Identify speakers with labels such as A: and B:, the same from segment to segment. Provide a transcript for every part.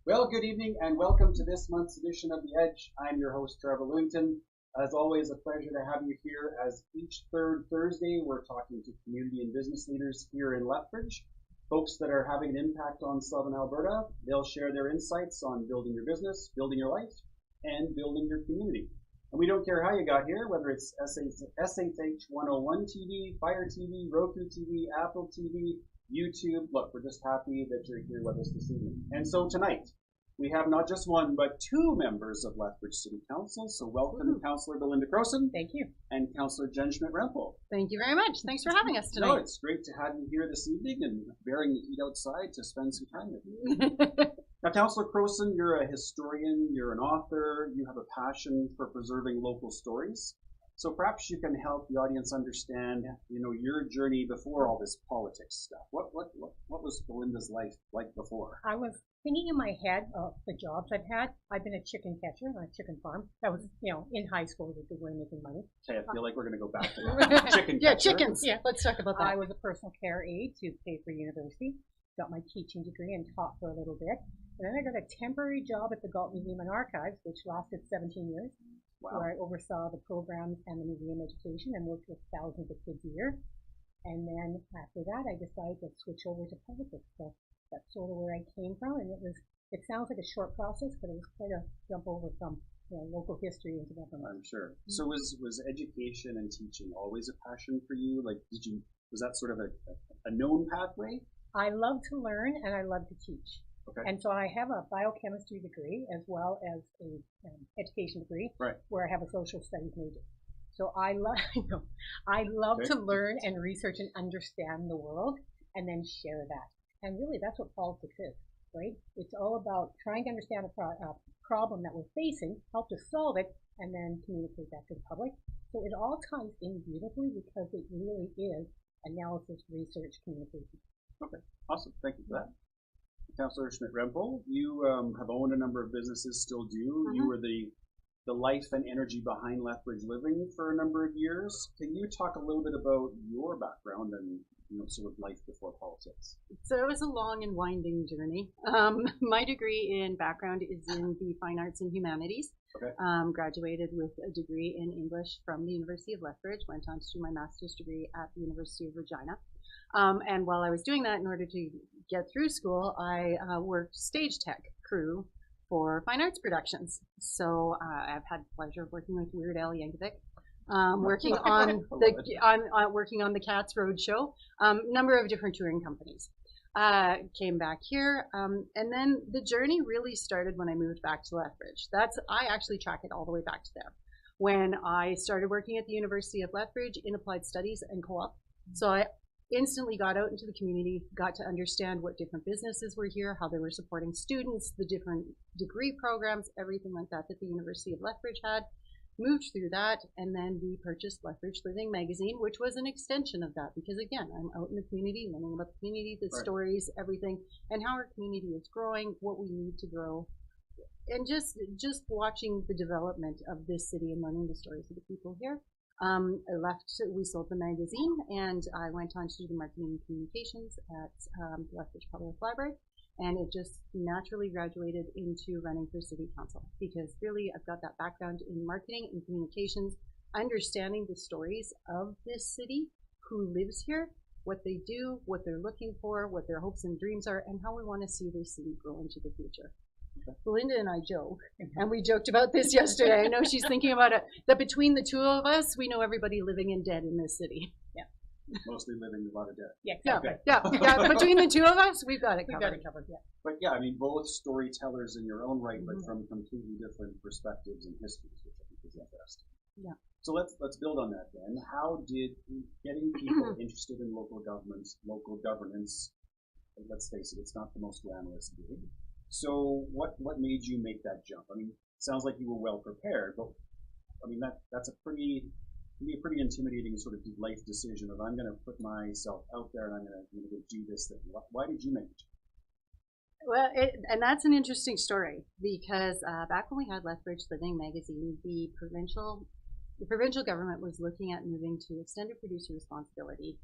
A: Well, good evening and welcome to this month's edition of The Edge. I'm your host, Trevor Lewington. As always, a pleasure to have you here as each third Thursday we're talking to community and business leaders here in Lethbridge, folks that are having an impact on Southern Alberta. They'll share their insights on building your business, building your life, and building your community. And we don't care how you got here, whether it's SHH 101 TV, Fire TV, Roku TV, Apple TV, YouTube. Look, we're just happy that you're here with us this evening. And so tonight, we have not just one, but two members of Lethbridge City Council. So welcome, Councillor Belinda Crowson.
B: Thank you.
A: And Councillor Jenn Schmidt-Rempel.
B: Thank you very much. Thanks for having us tonight.
A: No, it's great to have you here this evening and bearing the heat outside to spend some time with you. Now, Councillor Crowson, you're a historian, you're an author, you have a passion for preserving local stories. So perhaps you can help the audience understand, your journey before all this politics stuff. What was Belinda's life like before?
B: I was thinking in my head of the jobs I've had. I've been a chicken catcher on a chicken farm. That was, in high school, was a good way of making money.
A: Okay, I feel like we're going to go back to that. Chicken catcher.
B: Yeah, chickens. Yeah, let's talk about that. I was a personal care aide to pay for university. Got my teaching degree and taught for a little bit. And then I got a temporary job at the Galt Museum and Archives, which lasted 17 years. Wow. Where I oversaw the programs and the museum education and worked with thousands of kids a year. And then after that, I decided to switch over to politics. So that's sort of where I came from. And it sounds like a short process, but it was quite a jump over from local history into government.
A: I'm sure. So was education and teaching always a passion for you? Like, was that sort of a known pathway?
B: I love to learn and I love to teach.
A: Okay.
B: And so I have a biochemistry degree as well as a education degree,
A: right,
B: where I have a social studies major. So I love
A: okay,
B: to learn and research and understand the world and then share that. And really, that's what politics is, right? It's all about trying to understand a problem that we're facing, help to solve it, and then communicate that to the public. So it all ties in beautifully because it really is analysis, research, communication.
A: Okay, awesome. Thank you for that. Councillor Schmidt-Rempel, you have owned a number of businesses, still do. You were the life and energy behind Lethbridge Living for a number of years. Can you talk a little bit about your background and sort of life before politics?
C: So it was a long and winding journey. My degree in background is in the fine arts and humanities.
A: Okay.
C: Graduated with a degree in English from the University of Lethbridge, went on to do my master's degree at the University of Regina. And while I was doing that, in order to get through school, I worked stage tech crew for fine arts productions. So I've had the pleasure of working with Weird Al Yankovic, working on the Cats Roadshow, number of different touring companies. Came back here, and then the journey really started when I moved back to Lethbridge. I actually track it all the way back to there. When I started working at the University of Lethbridge in applied studies and co-op, so I instantly got out into the community, got to understand what different businesses were here, how they were supporting students, the different degree programs, everything like that the University of Lethbridge had. Moved through that, and then we purchased Lethbridge Living magazine, which was an extension of that, because again, I'm out in the community, learning about the community, the stories, everything, and how our community is growing, what we need to grow, and just watching the development of this city and learning the stories of the people here. We sold the magazine, and I went on to do the marketing and communications at the Lethbridge Public Library. And it just naturally graduated into running for City Council, because really I've got that background in marketing and communications, understanding the stories of this city, who lives here, what they do, what they're looking for, what their hopes and dreams are, and how we want to see this city grow into the future. Okay. Belinda and I joke, and we joked about this yesterday. I know she's thinking about it, that between the two of us, we know everybody living and dead in this city. Yeah.
A: Mostly living a lot of debt.
B: Yeah, exactly.
A: Okay.
C: Yeah. Between the two of us, we've got it covered.
B: Yeah.
A: But yeah, I mean, both storytellers in your own right, but from completely different perspectives and histories, which I think is interesting.
C: Yeah.
A: So let's build on that then. How did getting people interested in local governance, let's face it, it's not the most glamorous gig. So what made you make that jump? I mean, it sounds like you were well prepared, but I mean that's a pretty intimidating sort of life decision of, I'm going to put myself out there and I'm going to go do this thing. Why did you make it?
C: Well, and that's an interesting story, because back when we had Lethbridge Living magazine, the provincial government was looking at moving to extended producer responsibility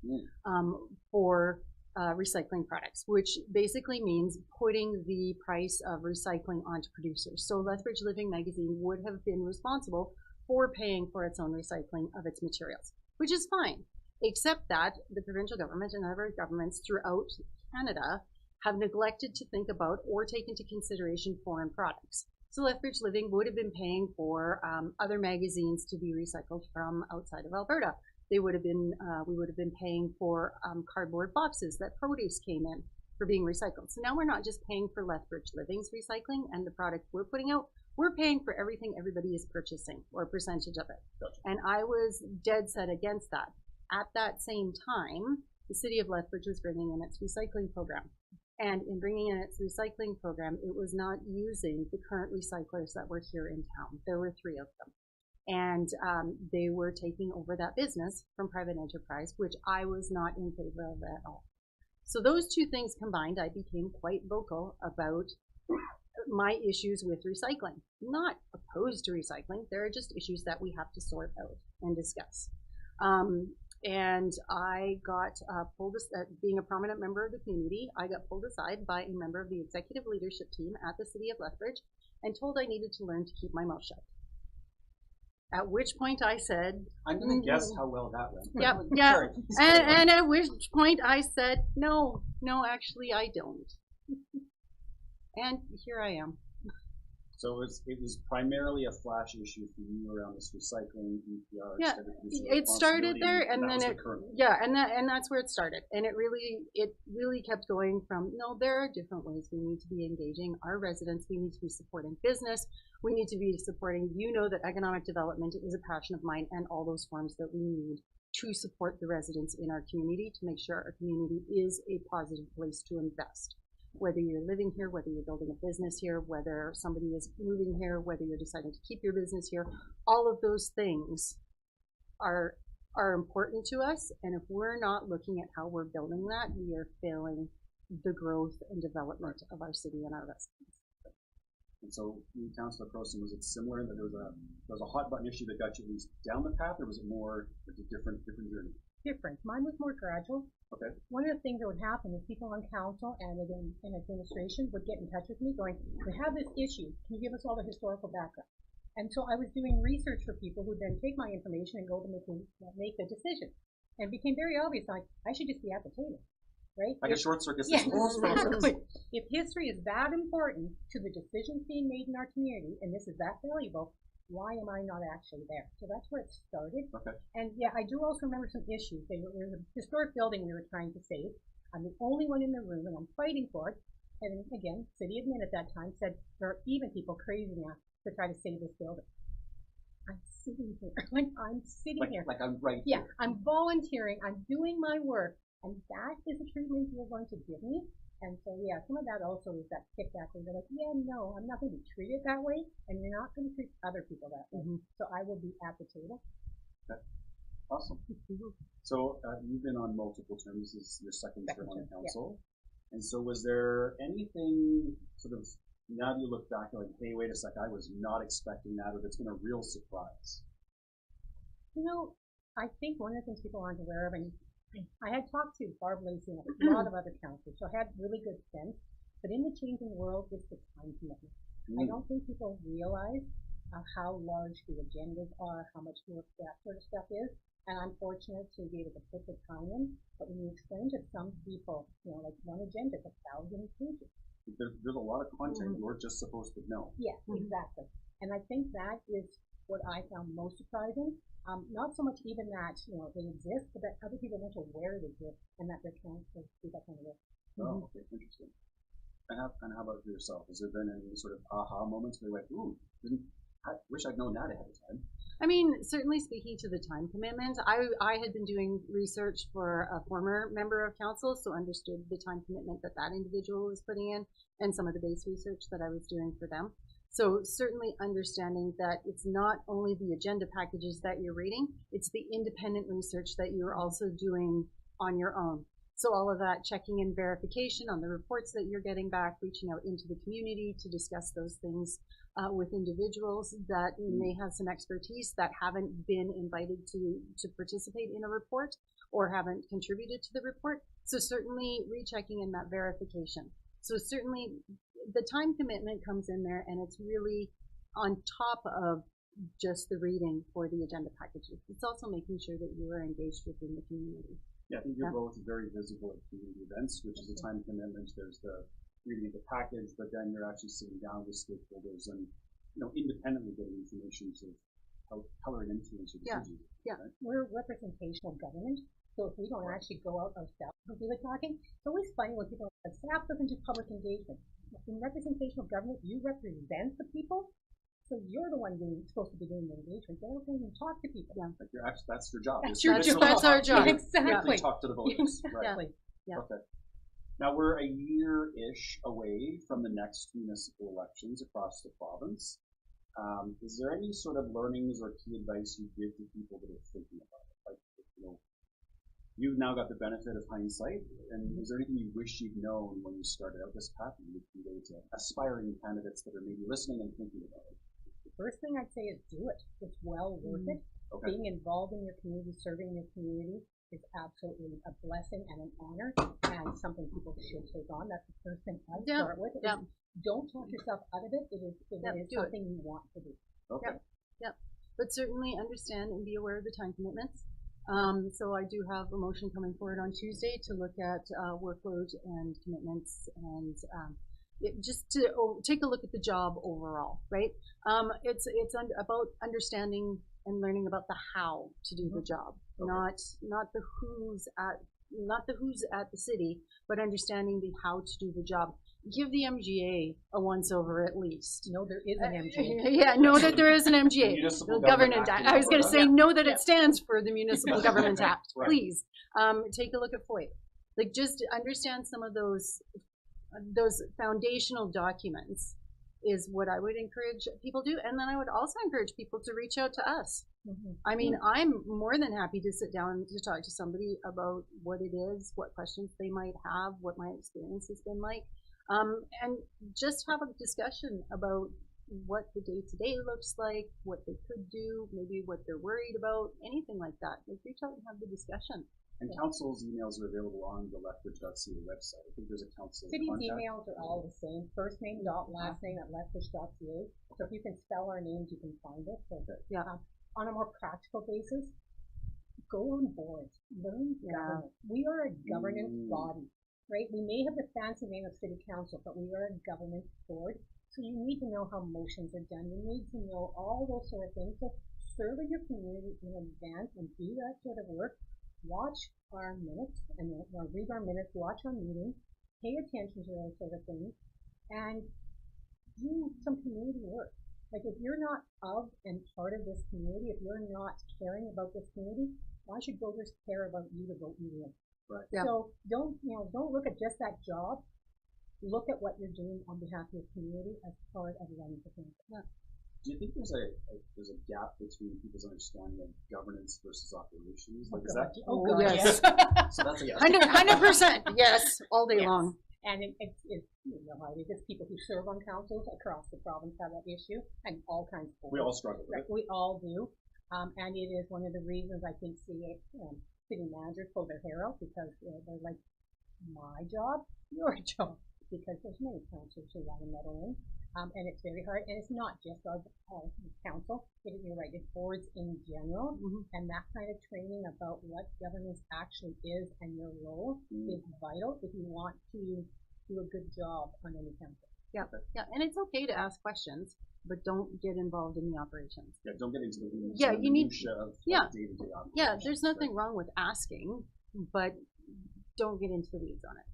C: for recycling products, which basically means putting the price of recycling onto producers. So Lethbridge Living magazine would have been responsible for paying for its own recycling of its materials, which is fine, except that the provincial government and other governments throughout Canada have neglected to think about or take into consideration foreign products. So Lethbridge Living would have been paying for other magazines to be recycled from outside of Alberta. They would have been, we would have been paying for cardboard boxes that produce came in for being recycled. So now we're not just paying for Lethbridge Living's recycling and the product we're putting out, we're paying for everything everybody is purchasing, or a percentage of it.
A: Gotcha.
C: And I was dead set against that. At that same time, the city of Lethbridge was bringing in its recycling program. And in bringing in its recycling program, it was not using the current recyclers that were here in town. There were 3 of them. And they were taking over that business from private enterprise, which I was not in favor of at all. So those 2 things combined, I became quite vocal about my issues with recycling. Not opposed to recycling, there are just issues that we have to sort out and discuss. And I got pulled, being a prominent member of the community, I got pulled aside by a member of the executive leadership team at the city of Lethbridge and told I needed to learn to keep my mouth shut. At which point I said,
A: I'm going to guess how well that went.
C: Yep, yeah. And at which point I said, no, actually I don't. And here I am.
A: So it was primarily a flash issue for you around this recycling, EPR.
C: Yeah, it started there, and then and that's where it started. And it really kept going from, no, there are different ways we need to be engaging our residents. We need to be supporting business. We need to be supporting, that economic development is a passion of mine, and all those forms that we need to support the residents in our community, to make sure our community is a positive place to invest. Whether you're living here, whether you're building a business here, whether somebody is moving here, whether you're deciding to keep your business here, all of those things are important to us. And if we're not looking at how we're building that, we are failing the growth and development of our city and our residents.
A: And so, Councillor Crowson, was it similar that there was a hot button issue that got you at least down the path, or was it more a different journey?
B: Different. Mine was more gradual.
A: Okay.
B: One of the things that would happen is people on council and in administration would get in touch with me going, we have this issue, can you give us all the historical background? And so I was doing research for people who then take my information and go to make a decision. And it became very obvious, like, I should just be at the table, right?
A: Like a short circuit
B: system.
A: Yeah,
B: exactly. If history is that important to the decisions being made in our community, and this is that valuable, why am I not actually there? So that's where it started.
A: Okay.
B: And yeah, I do also remember some issues. There was a historic building we were trying to save. I'm the only one in the room, and I'm fighting for it. And again, city admin at that time said there are even people crazy enough to try to save this building. I'm sitting here. I'm sitting here.
A: Like I'm right
B: here.
A: here.
B: I'm volunteering. I'm doing my work. And that is the treatment you're going to give me. And so, yeah, some of that also is that kickback where they're like, yeah, no, I'm not going to be treated that way, and you're not going to treat other people that way. Mm-hmm. So I will be at the table.
A: Okay. Awesome. So you've been on multiple terms. This is your second term on the council. Yeah. And so was there anything sort of, now that you look back, like, hey, wait a sec, I was not expecting that, or that's been a real surprise?
B: I think one of the things people aren't aware of, and I had talked to Barb Lacey and a lot of other councillors, so I had really good sense. But in the changing world, it's the time commitment. I don't think people realize how large the agendas are, how much work that sort of stuff is. And I'm fortunate to be able to put the time in. But when you explain to some people, like one agenda is 1,000 pages.
A: There's a lot of content you're just supposed to know.
B: Yeah, exactly. And I think that is what I found most surprising. Not so much even that, they exist, but that other people aren't aware they exist and that they're trying to do that kind of work.
A: Oh, okay, interesting. And how about for yourself? Has there been any sort of aha moments where you're like, ooh, I wish I'd known that ahead of time?
C: I mean, certainly speaking to the time commitment, I had been doing research for a former member of council, so understood the time commitment that individual was putting in and some of the base research that I was doing for them. So certainly understanding that it's not only the agenda packages that you're reading, it's the independent research that you're also doing on your own. So all of that checking and verification on the reports that you're getting back, reaching out into the community to discuss those things with individuals that may have some expertise that haven't been invited to participate in a report, or haven't contributed to the report. So certainly rechecking and that verification. So certainly the time commitment comes in there, and it's really on top of just the reading for the agenda packages. It's also making sure that you are engaged within the community.
A: Yeah, I think you're both very visible at community events, which is a time commitment. There's the reading of the package, but then you're actually sitting down with stakeholders and, you know, independently getting information to help color and influence your decisions.
C: Yeah.
A: Right?
B: We're representational government, so if we don't actually go out ourselves and do the talking, it's always funny when people say, staff doesn't do public engagement. In representational government, you represent the people, so you're the one supposed to be doing the engagement. They don't even talk to people.
C: Yeah.
A: Like that's your job.
B: That's your job.
C: That's our job.
B: Exactly.
A: Talk to the voters.
B: Exactly.
A: Right.
C: Yeah.
A: Okay. Now we're a year-ish away from the next municipal elections across the province. Is there any sort of learnings or key advice you give to people that are thinking about it? Like, you know, you've now got the benefit of hindsight, and is there anything you wish you'd known when you started out this path and you would convey to aspiring candidates that are maybe listening and thinking about it?
B: The first thing I'd say is do it. It's well worth it.
A: Okay.
B: Being involved in your community, serving your community is absolutely a blessing and an honor, and something people should take on. That's the first thing I start with.
C: Yeah.
B: Don't talk yourself out of it. It is something you want to do.
A: Okay.
C: Yep. But certainly understand and be aware of the time commitments. So I do have a motion coming forward on Tuesday to look at workload and commitments, and just to take a look at the job overall, right? It's about understanding and learning about the how to do the job, not the who's at the city, but understanding the how to do the job. Give the MGA a once over at least.
B: No, there is an MGA.
C: Yeah, know that there is an MGA.
A: Municipal
C: Government Act. I was going to say know that
B: Yeah.
C: it stands for the Municipal Government Act.
A: Right.
C: Please take a look at FOIA. Like, just understand some of those foundational documents is what I would encourage people to do. And then I would also encourage people to reach out to us. I mean, I'm more than happy to sit down to talk to somebody about what it is, what questions they might have, what my experience has been like, and just have a discussion about what the day-to-day looks like, what they could do, maybe what they're worried about, anything like that. Like, reach out and have the discussion.
A: And council's emails are available on the Lethbridge.ca website. I think there's a council
B: City's
A: contact.
B: emails are all the same. First name dot last name at Lethbridge.ca. So if you can spell our names, you can find us. So,
C: Yeah.
B: On a more practical basis, go on board. Learn government. We are a governance body, right? We may have the fancy name of City Council, but we are a governance board. So you need to know how motions are done. You need to know all those sort of things. So serve in your community in advance and do that sort of work. Watch our minutes and read our minutes, watch our meetings, pay attention to those sort of things, and do some community work. Like, if you're not of and part of this community, if you're not caring about this community, why should voters care about you to vote you in?
A: Right.
C: Yeah.
B: So don't look at just that job. Look at what you're doing on behalf of your community as part of running for council. Yeah.
A: Do you think there's a gap between people's understanding of governance versus operations? Like, is that?
B: Oh God,
C: yes.
A: So that's a yes.
C: 100%, yes, all day
B: Yes.
C: long.
B: And it's you know how it is. It's people who serve on councils across the province have that issue, and all kinds of boards.
A: We all struggle with
B: Right,
A: it.
B: we all do. And it is one of the reasons I think city managers pull their hair out, because they're like, my job, your job, because there's many councils who want to meddle in. And it's very hard, and it's not just our council. You're right, it's boards in general, and that kind of training about what governance actually is and your role is vital if you want to do a good job on any council.
C: Yeah, and it's okay to ask questions, but don't get involved in the operations.
A: Yeah, don't get into the weeds.
C: Yeah,
A: and
C: you need-
A: minutia of
C: yeah.
A: day-to-day operations.
C: Yeah, there's nothing wrong with asking, but don't get into the weeds on it.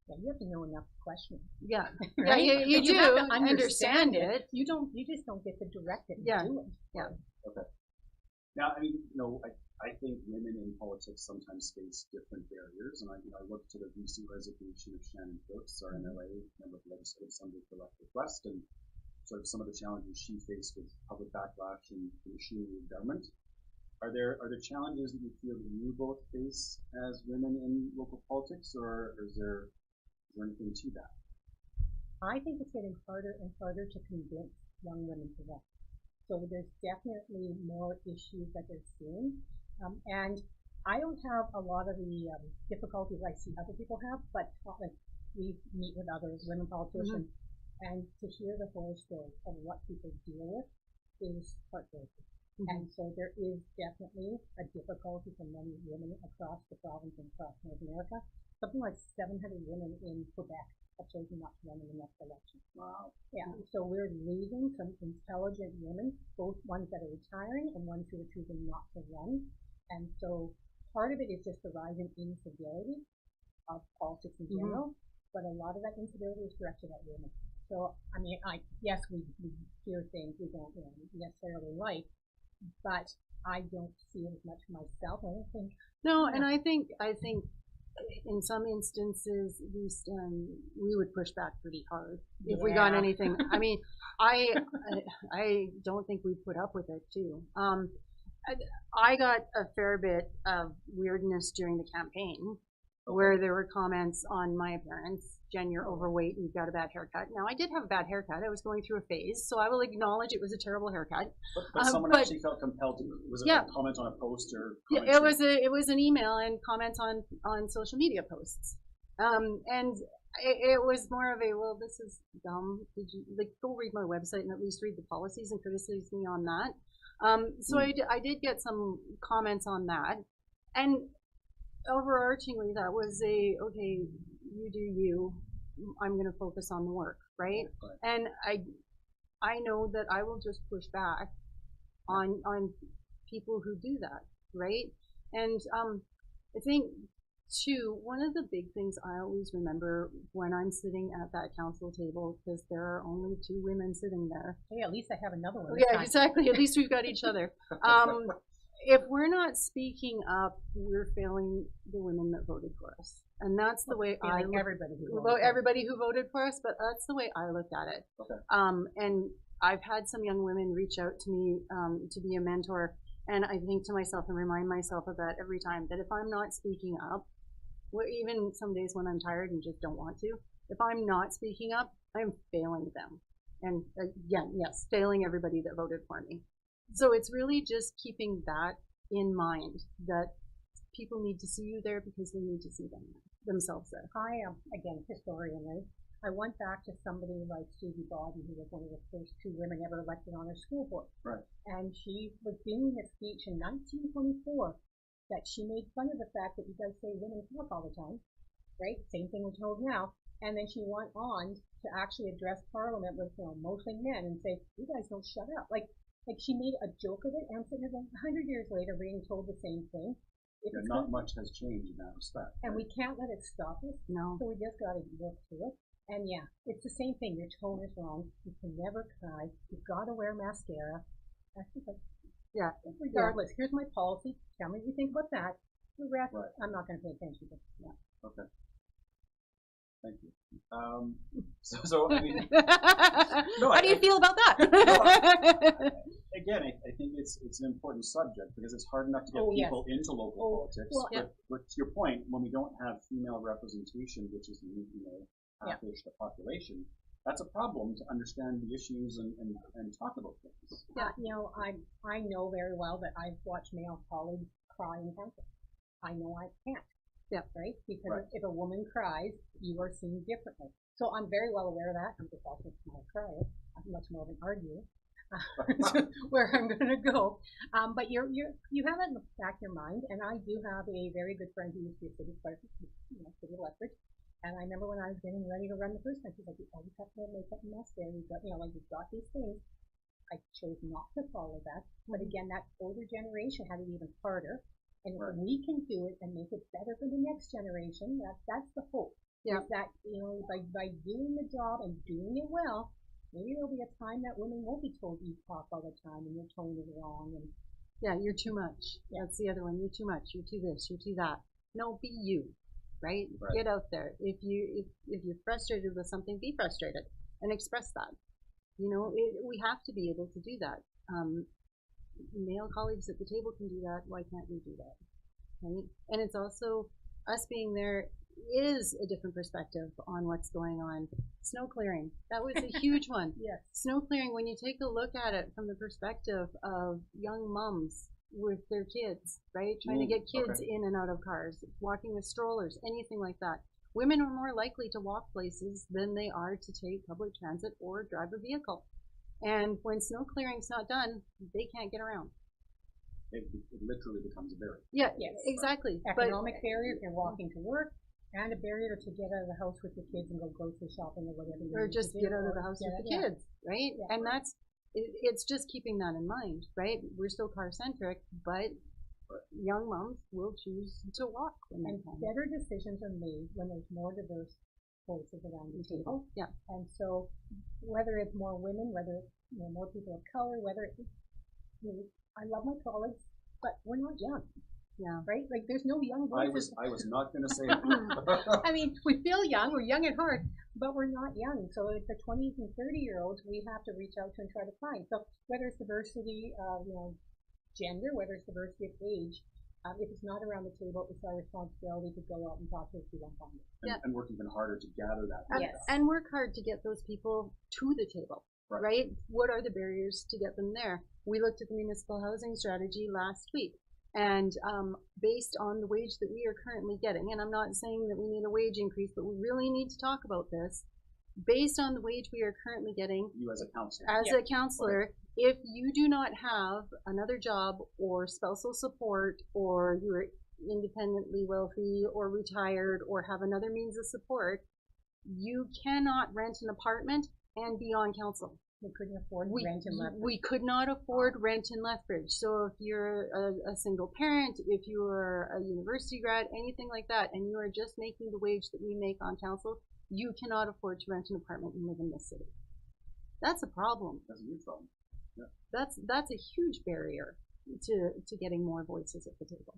B: Yeah, you have to know enough questions.
C: Yeah,
B: Right?
C: yeah, you do
B: have to
C: understand it.
B: You just don't get to direct it and
C: Yeah.
B: do it.
C: Yeah.
A: Okay. Now, I mean, I think women in politics sometimes face different barriers, and I look to the recent resignation of Shannon Brooks, our MLA, member of the Legislative Assembly for Lethbridge West, and sort of some of the challenges she faced with public backlash and the machinery of government. Are there challenges that you feel that you both face as women in local politics, or is there anything to that?
B: I think it's getting harder and harder to convince young women to run. So there's definitely more issues that they're seeing. And I don't have a lot of the difficulties I see other people have, but like we meet with other women politicians, and to hear the horror stories of what people deal with is heartbreaking. And so there is definitely a difficulty for many women across the province and across North America. Something like 700 women in Quebec have chosen not to run in the next election.
A: Wow.
B: Yeah, so we're losing some intelligent women, both ones that are retiring and ones who are choosing not to run. And so part of it is just the rise in incivility of politics in general, but a lot of that incivility is directed at women. So, I mean, yes, we hear things we don't necessarily like, but I don't see it as much myself. I don't think.
C: No, and I think in some instances we would push back pretty hard if we got anything. I mean, I don't think we put up with it too. I got a fair bit of weirdness during the campaign, where there were comments on my appearance. Jen, you're overweight and you've got a bad haircut. Now, I did have a bad haircut. I was going through a phase, so I will acknowledge it was a terrible haircut.
A: But someone actually felt compelled to, was it a comment on a post or?
C: Yeah, it was an email and comments on social media posts. And it was more of a, well, this is dumb. Did you, like, go read my website and at least read the policies and criticize me on that. So I did get some comments on that. And overarchingly, that was okay, you do you, I'm going to focus on the work, right? And I know that I will just push back on people who do that, right? And I think too, one of the big things I always remember when I'm sitting at that council table, because there are only 2 women sitting there.
B: Hey, at least I have another one.
C: Yeah, exactly. At least we've got each other. If we're not speaking up, we're failing the women that voted for us. And that's the way everybody who voted for us, but that's the way I look at it. And I've had some young women reach out to me to be a mentor, and I think to myself and remind myself of that every time, that if I'm not speaking up, even some days when I'm tired and just don't want to, if I'm not speaking up, I'm failing them. And again, yes, failing everybody that voted for me. So it's really just keeping that in mind, that people need to see you there because they need to see themselves there.
B: I am, again, historian, right? I went back to somebody like Susie Bawden, who was one of the first 2 women ever elected on her school board.
A: Right.
B: And she was giving a speech in 1924 that she made fun of the fact that you guys say women talk all the time, right? Same thing we're told now. And then she went on to actually address Parliament with, mostly men and say, you guys don't shut up. Like she made a joke of it, and I'm sitting 100 years later being told the same thing.
A: Not much has changed in that respect.
B: And we can't let it stop us.
C: No.
B: So we just got to work through it. And yeah, it's the same thing. Your tone is wrong. You can never cry. You've got to wear mascara.
C: Yeah.
B: Regardless, here's my policy. Tell me what you think about that. The rest, I'm not going to pay attention to. Yeah.
A: Okay. Thank you. So I mean,
C: how do you feel about that?
A: Again, I think it's an important subject because it's hard enough to get people into local politics. But to your point, when we don't have female representation, which is half-ish the population, that's a problem to understand the issues and talk about things.
B: Yeah, I know very well that I've watched male colleagues cry in council. I know I can't. Yeah, right? Because if a woman cries, you are seen differently. So I'm very well aware of that. I'm just also not a crier. I'm much more of an arguer. Where I'm going to go. But you have it in the back of your mind, and I do have a very good friend who used to be a city clerk, City of Lethbridge. And I remember when I was getting ready to run the first time, she's like, you always have to make up a mess there. You've got, you've got these things. I chose not to follow that. But again, that older generation had it even harder. And if we can do it and make it better for the next generation, that's the hope. Yeah. Is that, by doing the job and doing it well, maybe there'll be a time that women won't be told you talk all the time and your tone is wrong. And
C: yeah, you're too much. Yeah. That's the other one. You're too much. You're too this. You're too that. No, be you. Right? Get out there. If you're frustrated with something, be frustrated and express that. We have to be able to do that. Male colleagues at the table can do that. Why can't we do that? Right? And it's also us being there is a different perspective on what's going on. Snow clearing. That was a huge one.
B: Yes.
C: Snow clearing, when you take a look at it from the perspective of young mums with their kids, right? Trying to get kids in and out of cars, walking with strollers, anything like that. Women are more likely to walk places than they are to take public transit or drive a vehicle. And when snow clearing's not done, they can't get around.
A: It literally becomes a barrier.
C: Yeah,
B: Yes.
C: exactly.
B: Economic barrier if you're walking to work, and a barrier to get out of the house with your kids and go grocery shopping or whatever.
C: Or just get out of the house with the kids, right?
B: Yeah.
C: And it's just keeping that in mind, right? We're so car centric, but young moms will choose to walk when they
B: And
C: can.
B: better decisions are made when there's more diverse voices around the table.
C: Yeah.
B: And so whether it's more women, whether it's more people of color, whether it's, I love my colleagues, but we're not young.
C: Yeah.
B: Right? Like there's no young voices.
A: I was not going to say that.
B: I mean, we feel young, we're young at heart, but we're not young. So it's the 20s and 30-year-olds we have to reach out to and try to find. So whether it's diversity of, gender, whether it's diversity of age, if it's not around the table, it's our responsibility to go out and talk to people and find it.
A: And work even harder to gather that.
B: Yes.
C: And work hard to get those people to the table, right? What are the barriers to get them there? We looked at the municipal housing strategy last week. And based on the wage that we are currently getting, and I'm not saying that we need a wage increase, but we really need to talk about this. Based on the wage we are currently getting,
A: You as a counselor.
C: a counselor, if you do not have another job or spousal support, or you're independently wealthy or retired or have another means of support, you cannot rent an apartment and be on council.
B: We couldn't afford rent in Lethbridge.
C: We could not afford rent in Lethbridge. So if you're a single parent, if you're a university grad, anything like that, and you are just making the wage that we make on council, you cannot afford to rent an apartment and live in this city. That's a problem.
A: That's a huge problem. Yeah.
C: That's a huge barrier to getting more voices at the table.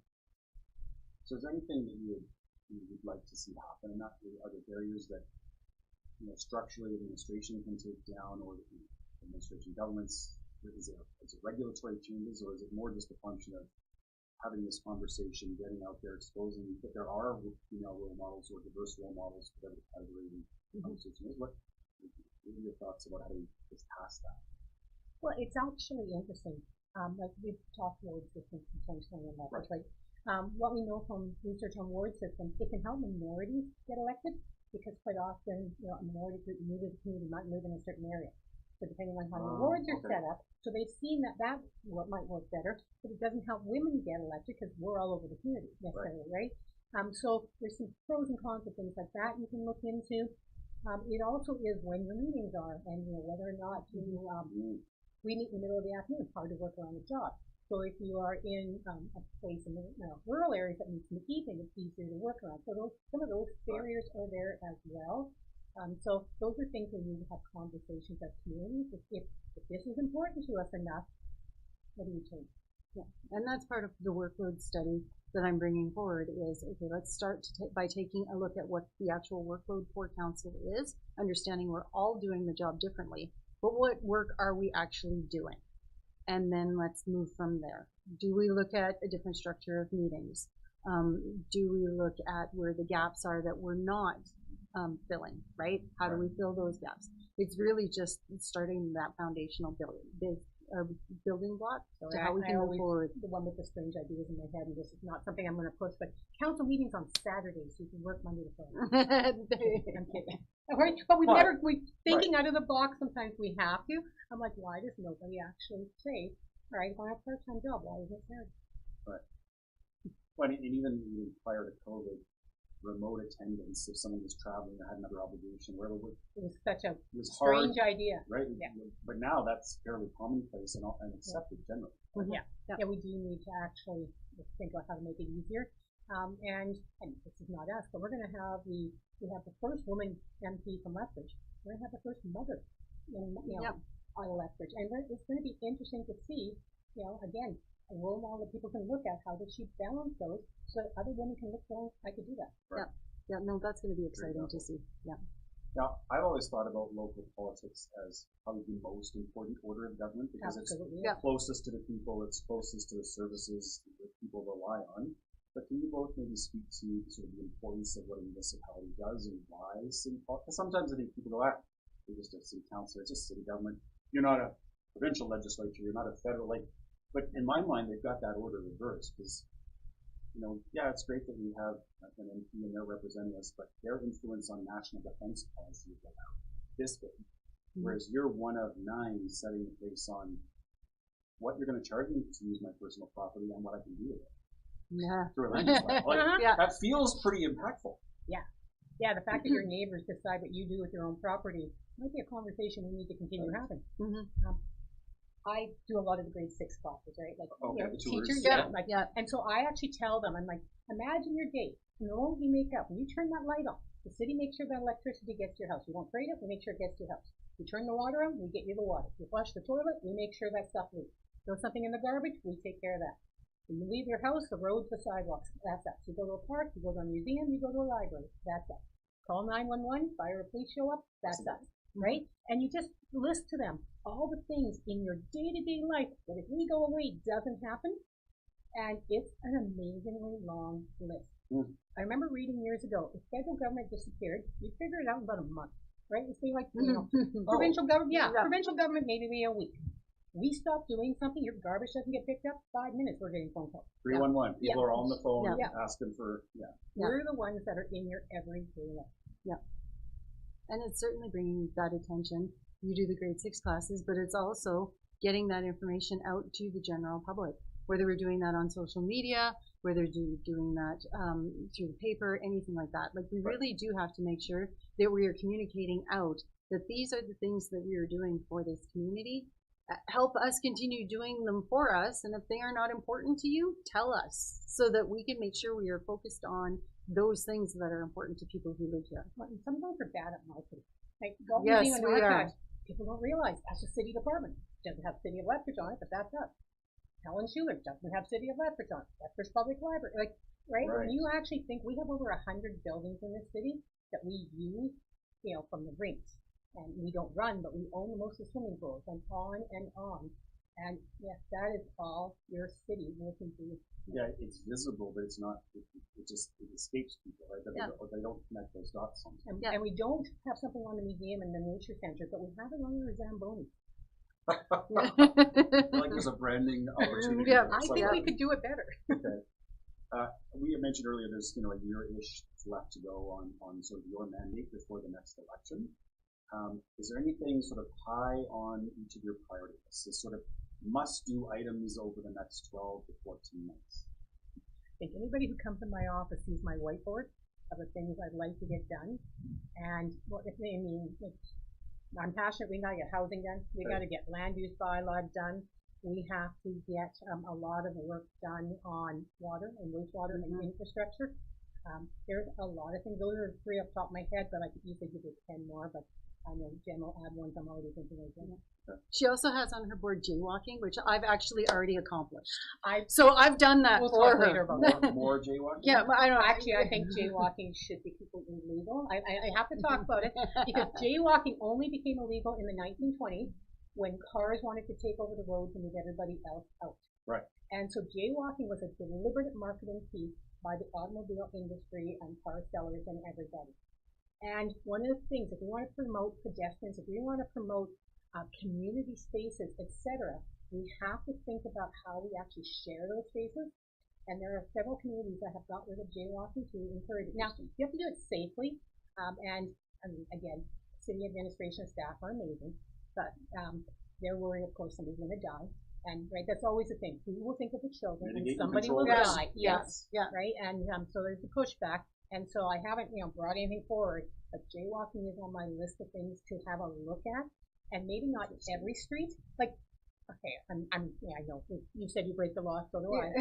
A: So is there anything that you would like to see happen? And are there barriers that structurally administration can take down, or administration governments? Is it regulatory changes, or is it more just a function of having this conversation, getting out there, exposing that there are female role models or diverse role models, whatever the category the conversation is? What are your thoughts about how to get past that?
B: Well, it's actually interesting. Like we've talked ward systems potentially in Lethbridge, right? What we know from research on ward systems, it can help minorities get elected, because quite often, a minority group new to the community might live in a certain area. So depending on how the wards are set up, so they've seen that might work better, but it doesn't help women get elected because we're all over the community necessarily, right? So there's some pros and cons of things like that you can look into. It also is when your meetings are, and whether or not we meet in the middle of the afternoon. It's hard to work around the job. So if you are in a place in the rural areas that meets in the evening, it's easier to work around. So some of those barriers are there as well. So those are things we need to have conversations as communities. If this is important to us enough, what do we change?
C: Yeah. And that's part of the workload study that I'm bringing forward is, okay, let's start by taking a look at what the actual workload for council is, understanding we're all doing the job differently, but what work are we actually doing? And then let's move from there. Do we look at a different structure of meetings? Do we look at where the gaps are that we're not filling, right? How do we fill those gaps? It's really just starting that foundational building block to how we can move forward.
B: The one with the strange ideas in my head, and this is not something I'm going to push, but council meetings on Saturdays, so you can work Monday to Friday. I'm kidding. Right? But we're thinking out of the box. Sometimes we have to. I'm like, why does nobody actually say, all right, if I have a part-time job, why is it Saturday?
A: Right. Well, and even prior to COVID, remote attendance, if someone was traveling or had another obligation, wherever it
B: was such a
A: strange
B: idea,
A: right?
B: Yeah.
A: But now that's fairly commonplace and accepted generally.
B: Mm-hmm. Yeah, we do need to actually think about how to make it easier. And this is not us, but we have the first woman MP from Lethbridge. We're going to have the first mother in out of Lethbridge, and it's going to be interesting to see. Again, a role model that people can look at. How does she balance those so that other women can look going, I could do that.
A: Right.
C: Yeah. No, that's going to be exciting to see. Yeah.
A: Now, I've always thought about local politics as probably the most important order of government because it's closest to the people, it's closest to the services that people rely on. But can you both maybe speak to sort of the importance of what a municipality does and why city politics? Sometimes I think people go, you're just a city councilor, it's just city government. You're not a provincial legislature, you're not a federal, But in my mind, they've got that order reversed, because, you know, yeah, it's great that we have an MP and they're representing us, but their influence on national defense policy is about this big. Whereas you're one of 9 setting the pace on what you're going to charge me to use my personal property and what I can do with it.
C: Yeah.
A: Through a land use plan. Like,
C: Yeah.
A: that feels pretty impactful.
B: Yeah, the fact that your neighbors decide what you do with your own property might be a conversation we need to continue having. I do a lot of the grade 6 classes, right? Like, you know,
A: the tours.
B: teachers, and so I actually tell them, I'm like, imagine your day, and the moment you make up, when you turn that light on, the city makes sure that electricity gets to your house. We don't trade it, we make sure it gets to your house. You turn the water on, we get you the water. You flush the toilet, we make sure that stuff leaves. Throw something in the garbage, we take care of that. When you leave your house, the roads, the sidewalks, that's us. You go to a park, you go to a museum, you go to a library, that's us. Call 911, fire or police show up, that's us, right? And you just list to them all the things in your day-to-day life that if we go away doesn't happen, and it's an amazingly long list. I remember reading years ago, if federal government disappeared, you figure it out in about a month, right? It's like, you know, provincial government, provincial government maybe a week. We stop doing something, your garbage doesn't get picked up, 5 minutes, we're getting phone calls.
A: 311. People are on the phone asking for,
B: We're the ones that are in your everyday life.
C: And it's certainly bringing that attention. You do the grade 6 classes, but it's also getting that information out to the general public, whether we're doing that on social media, whether doing that through the paper, anything like that. Like, we really do have to make sure that we are communicating out that these are the things that we are doing for this community. Help us continue doing them for us, and if they are not important to you, tell us so that we can make sure we are focused on those things that are important to people who live here.
B: Well, and some of those are bad at marketing. Like,
C: Yes, we are.
B: People don't realize that's a city department. It doesn't have City of Lethbridge on it, but that's us. Helen Schuler doesn't have City of Lethbridge on it. Lethbridge Public Library. Like, right? When you actually think we have over 100 buildings in this city that we use, you know, from the rinks. And we don't run, but we own most of the swimming pools, and on and on. And yes, that is all your city working for you.
A: Yeah, it's visible, but it's not, it escapes people, right? They don't connect those dots sometimes.
B: And we don't have something on the museum and the nature center, but we have it on our Zamboni.
A: Like there's a branding opportunity.
B: I think we could do it better.
A: Okay. We had mentioned earlier there's, you know, a year-ish left to go on sort of your mandate before the next election. Is there anything sort of high on each of your priority lists, as sort of must-do items over the next 12 to 14 months?
B: I think anybody who comes in my office sees my whiteboard of the things I'd like to get done. And what if they mean, I'm passionate, we gotta get housing done, we gotta get land use bylaw done, we have to get a lot of work done on water and wastewater and infrastructure. There's a lot of things, those are 3 off the top of my head, but I could easily give you 10 more, but I know Jen will add ones I'm already thinking of.
C: She also has on her board jaywalking, which I've actually already accomplished. So I've done that for her.
B: Later about
A: more jaywalking?
C: Yeah, but I don't
B: actually. I think jaywalking should be completely illegal. I have to talk about it because jaywalking only became illegal in the 1920s when cars wanted to take over the roads and move everybody else out.
A: Right.
B: And so jaywalking was a deliberate marketing piece by the automobile industry and car sellers and everybody. And one of the things, if we want to promote pedestrians, if we want to promote community spaces, etc., we have to think about how we actually share those spaces. And there are several communities that have got rid of jaywalking to encourage it. Now, you have to do it safely. And again, city administration staff are amazing, but they're worried, of course, somebody's going to die. And right, that's always the thing. Who will think of the children? And somebody will die. Yes. Yeah. Right. And so there's a pushback. And so I haven't, brought anything forward, but jaywalking is on my list of things to have a look at, and maybe not every street. Like, okay, I know you said you break the law, so do I.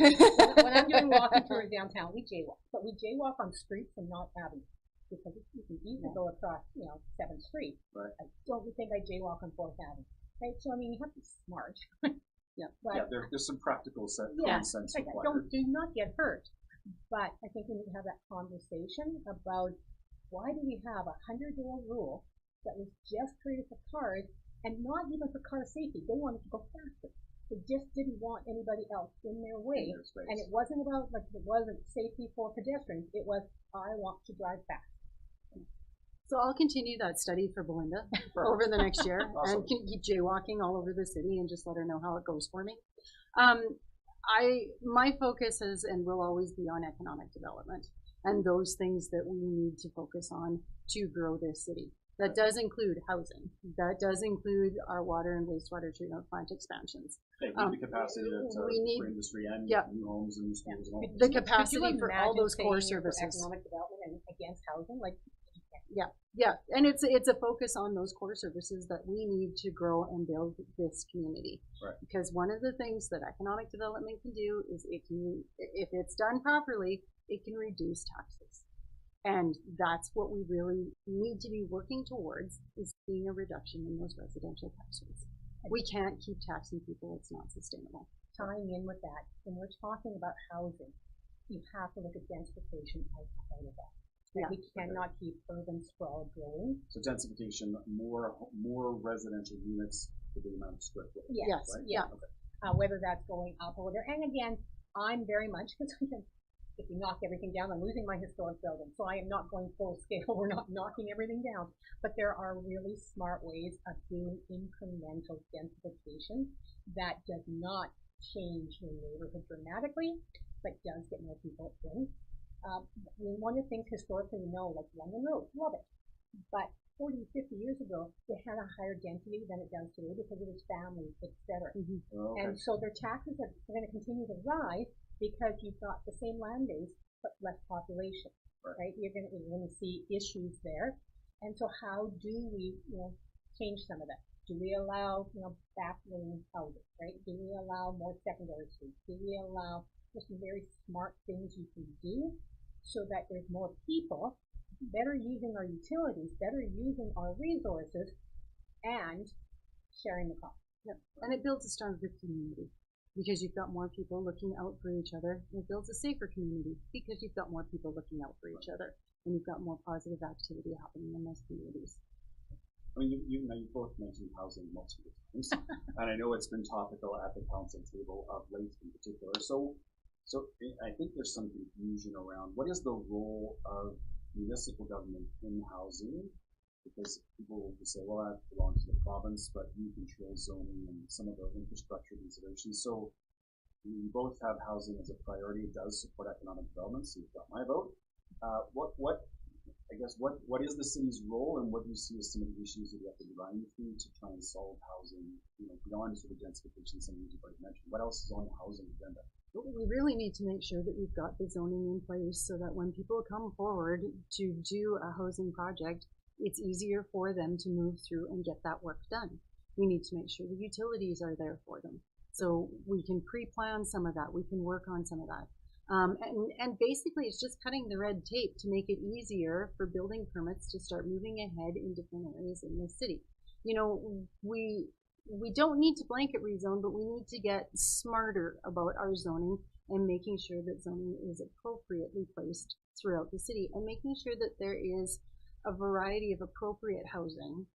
B: When I'm doing walking tours downtown, we jaywalk, but we jaywalk on streets and not avenues because you can easily go across, 7th Street.
A: Right.
B: I don't think I jaywalk on 4th Avenue. Right. So you have to be smart.
A: There's some practical common sense required.
B: Do not get hurt. But I think we need to have that conversation about why do we have a 100-year-old rule that was just created for cars and not even for car safety. They wanted to go faster. They just didn't want anybody else in their way. And it wasn't about, it wasn't safety for pedestrians. It was, I want to drive fast.
C: So I'll continue that study for Belinda over the next year and keep jaywalking all over the city and just let her know how it goes for me. My focus is and will always be on economic development and those things that we need to focus on to grow this city. That does include housing. That does include our water and wastewater treatment plant expansions.
A: The capacity
C: we need,
A: for industry and new homes and new schools. And all
C: the capacity for all those core services.
B: Economic development and against housing, like.
C: Yeah, and it's a focus on those core services that we need to grow and build this community.
A: Right.
C: Because one of the things that economic development can do is it can, if it's done properly, it can reduce taxes. And that's what we really need to be working towards, is seeing a reduction in those residential tax rates. We can't keep taxing people, it's not sustainable.
B: Tying in with that, when we're talking about housing, you have to look at densification as part of that. Yeah. We cannot keep urban sprawl growing.
A: So densification, more residential units for the amount of square footage.
B: Yes.
A: Right?
B: Yeah. Okay. Whether that's going up or whatever. And again, I'm very much, because if you knock everything down, I'm losing my historic building. So I am not going full scale. We're not knocking everything down. But there are really smart ways of doing incremental densification that does not change your neighborhood dramatically, but does get more people in. One of the things historically we know, like London Road, love it. But 40, 50 years ago, it had a higher density than it does today because it was families, etc.
C: Mm-hmm.
A: Oh, okay.
B: And so their taxes are going to continue to rise because you've got the same land base but less population, right? You're going to see issues there. And so how do we, change some of that? Do we allow, back-lane housing, right? Do we allow more secondary streets? Do we allow just some very smart things you can do so that there's more people better using our utilities, better using our resources, and sharing the cost.
C: Yep. And it builds a stronger community because you've got more people looking out for each other. It builds a safer community because you've got more people looking out for each other, and you've got more positive activity happening in those communities.
A: I mean, you both mentioned housing multiple times, and I know it's been topical at the council table of late in particular. So I think there's some confusion around what is the role of municipal government in housing, because people will say, well, that belongs to the province, but you control zoning and some of the infrastructure considerations. So we both have housing as a priority. It does support economic development, so you've got my vote. What is the city's role, and what do you see as some of the issues that you have to grind through to try and solve housing, beyond sort of densification, some of you've already mentioned? What else is on the housing agenda?
C: We really need to make sure that we've got the zoning in place so that when people come forward to do a housing project, it's easier for them to move through and get that work done. We need to make sure the utilities are there for them. So we can pre-plan some of that. We can work on some of that. And basically it's just cutting the red tape to make it easier for building permits to start moving ahead in different areas in the city. We don't need to blanket rezone, but we need to get smarter about our zoning and making sure that zoning is appropriately placed throughout the city and making sure that there is a variety of appropriate housing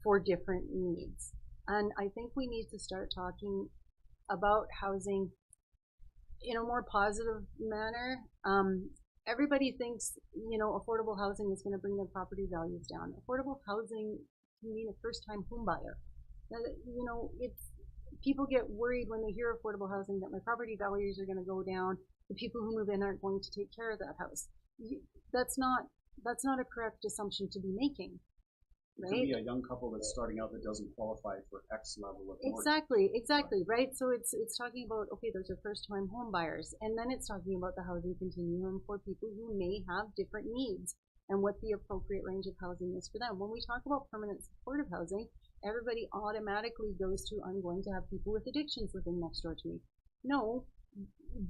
C: for different needs. And I think we need to start talking about housing in a more positive manner. Everybody thinks, affordable housing is going to bring their property values down. Affordable housing can mean a first-time home buyer. People get worried when they hear affordable housing that my property values are going to go down. The people who move in aren't going to take care of that house. That's not a correct assumption to be making, right?
A: It could be a young couple that's starting out that doesn't qualify for X level of mortgage.
C: Exactly, right? So it's talking about, okay, those are first-time home buyers, and then it's talking about the housing continuum for people who may have different needs and what the appropriate range of housing is for them. When we talk about permanent supportive housing, everybody automatically goes to, I'm going to have people with addictions living next door to me. No,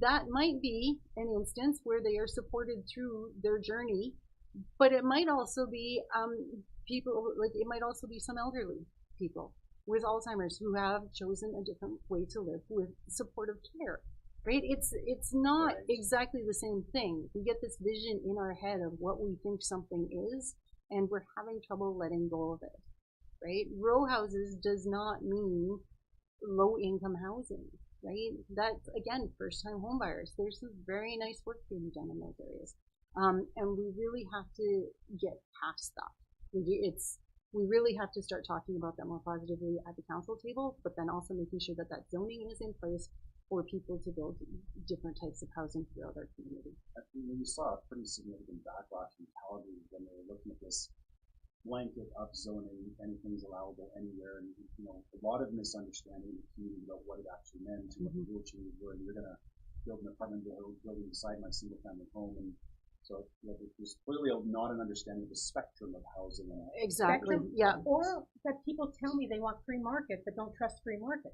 C: that might be an instance where they are supported through their journey, but it might also be it might also be some elderly people with Alzheimer's who have chosen a different way to live with supportive care, right? It's not exactly the same thing. We get this vision in our head of what we think something is, and we're having trouble letting go of it. Right? Row houses does not mean low income housing, right? That's, again, first time home buyers. There's some very nice work being done in those areas. And we really have to get past that. We really have to start talking about that more positively at the council table, but then also making sure that that zoning is in place for people to build different types of housing throughout our community.
A: I think we saw a pretty significant backlash in Calgary when they were looking at this blanket upzoning, anything's allowable anywhere, and a lot of misunderstanding in the community about what it actually meant and what the rule changes were. And you're going to build an apartment building beside my single-family home, and so there's clearly not an understanding of the spectrum of housing.
C: Exactly.
B: Spectrum,
C: yeah.
B: Or that people tell me they want free market but don't trust free market.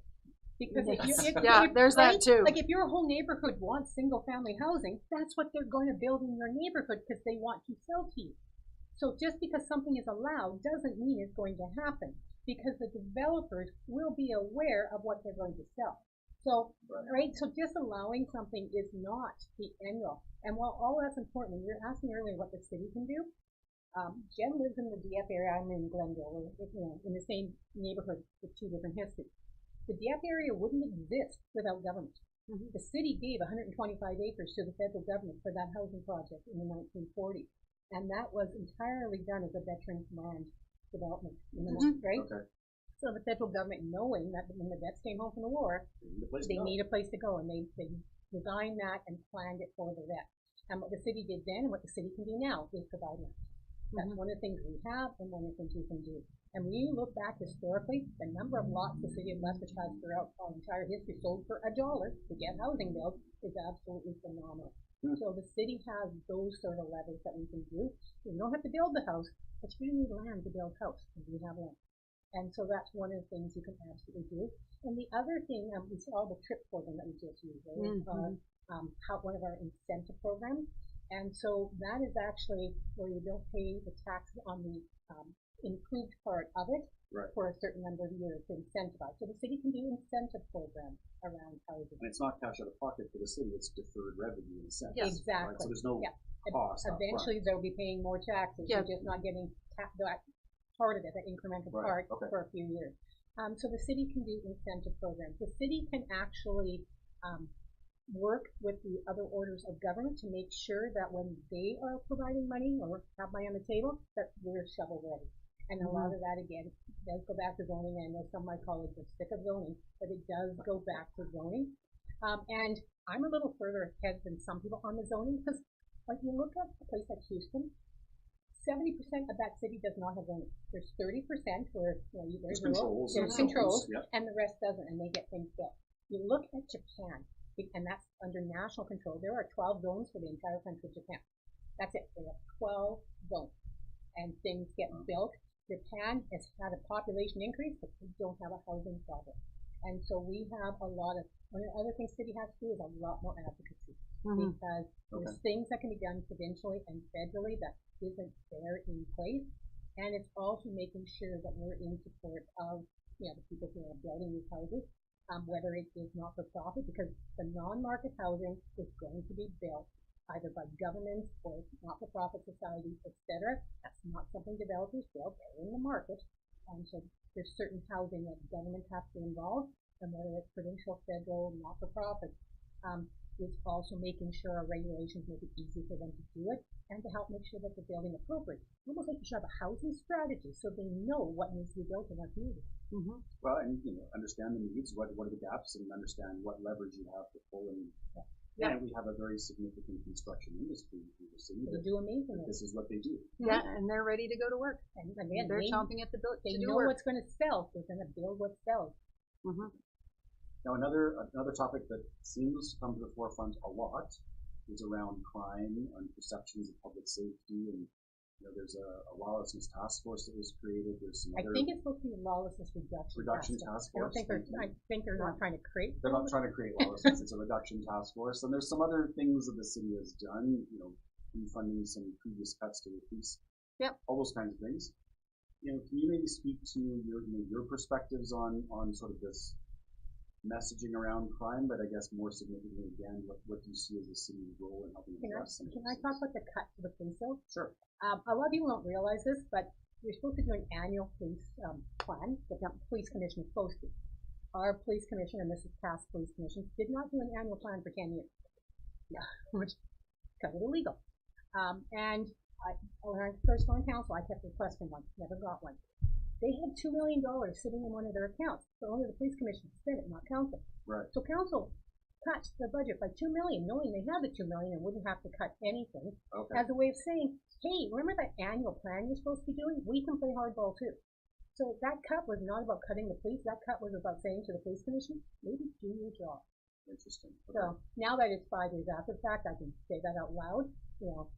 B: Because
C: there's that too.
B: Like if your whole neighborhood wants single-family housing, that's what they're going to build in your neighborhood because they want to sell to you. So just because something is allowed doesn't mean it's going to happen, because the developers will be aware of what they're going to sell. So, right, so just allowing something is not the end all. And while all that's important, you were asking earlier what the city can do. Jenn lives in the DF area. I'm in Glendale, in the same neighborhood with two different histories. The DF area wouldn't exist without government. The city gave 125 acres to the federal government for that housing project in the 1940s. And that was entirely done as a veterans land development, right? Okay. So the federal government, knowing that when the vets came home from the war, they need a place to go, and they designed that and planned it for the vets. And what the city did then, and what the city can do now, is provide land. That's one of the things we have, and one of the things we can do. And when you look back historically, the number of lots the city of Lethbridge has throughout our entire history sold for $1 to get housing built is absolutely phenomenal. So the city has those sort of levers that we can do. You don't have to build the house, but you need land to build a house, and we have land. And so that's one of the things you can absolutely do. And the other thing, we saw the TRIP program that we just used, right? One of our incentive programs. And so that is actually where you don't pay the tax on the improved part of it for a certain number of years to incentivize. So the city can do incentive programs around housing.
A: And it's not cash out of pocket for the city, it's deferred revenue in a sense.
B: Yes. Exactly.
A: Right? So there's no cost.
B: Eventually they'll be paying more taxes. You're just not getting that part of it, that incremental part for a few years. So the city can do incentive programs. The city can actually work with the other orders of government to make sure that when they are providing money or have money on the table, that we're shovel ready. And a lot of that, again, does go back to zoning. I know some of my colleagues are sick of zoning, but it does go back to zoning. And I'm a little further ahead than some people on the zoning, because like you look at a place like Houston, 70% of that city does not have zoning. There's 30% where there's controls, and the rest doesn't, and they get things built. You look at Japan, and that's under national control. There are 12 zones for the entire country of Japan. That's it. They have 12 zones, and things get built. Japan has had a population increase, but we don't have a housing problem. And so we have a lot of, one of the other things city has to do is a lot more advocacy, because there's things that can be done provincially and federally that isn't there in place. And it's also making sure that we're in support of the people who are building these houses, whether it is not for profit, because the non-market housing is going to be built either by governments or not-for-profit societies, etc. That's not something developers build, they're in the market. So there's certain housing that governments have to involve, and whether it's provincial, federal, not-for-profit, it's also making sure our regulations make it easy for them to do it, and to help make sure that they're building appropriately. Almost like you should have a housing strategy so they know what needs to be built in our community.
A: Well, and understand the needs, what are the gaps, and understand what leverage you have to pull in. And we have a very significant construction industry in the city.
B: They do amazing.
A: This is what they do.
C: Yeah, and they're ready to go to work.
B: And again,
C: they're chomping at the bit.
B: They know what's going to sell. They're going to build what sells.
A: Now, another topic that seems to come to the forefront a lot is around crime and perceptions of public safety, and there's a lawlessness task force that was created. There's some other.
B: I think it's supposed to be a lawlessness reduction task force. I think they're not trying to create.
A: They're not trying to create lawlessness. It's a reduction task force, and there's some other things that the city has done. Refunding some previous cuts to the police. All those kinds of things. Can you maybe speak to your perspectives on sort of this messaging around crime, but I guess more significantly again, what do you see as the city's role in helping address some of these
B: Can I talk about the cut to the police bill?
A: Sure.
B: A lot of people don't realize this, but you're supposed to do an annual police plan. The police commission is supposed to. Our police commission, and this is past police commissions, did not do an annual plan for 10 years. Which is kind of illegal. And when I first went on council, I kept requesting one, never got one. They had $2 million sitting in one of their accounts, so only the police commission spent it, not council.
A: Right.
B: So council cut the budget by $2 million, knowing they had the $2 million and wouldn't have to cut anything,
A: Okay.
B: as a way of saying, hey, remember that annual plan you're supposed to be doing? We can play hardball too. So that cut was not about cutting the police. That cut was about saying to the police commission, maybe do your job.
A: Interesting. Okay.
B: So now that it's 5 years after the fact, I can say that out loud,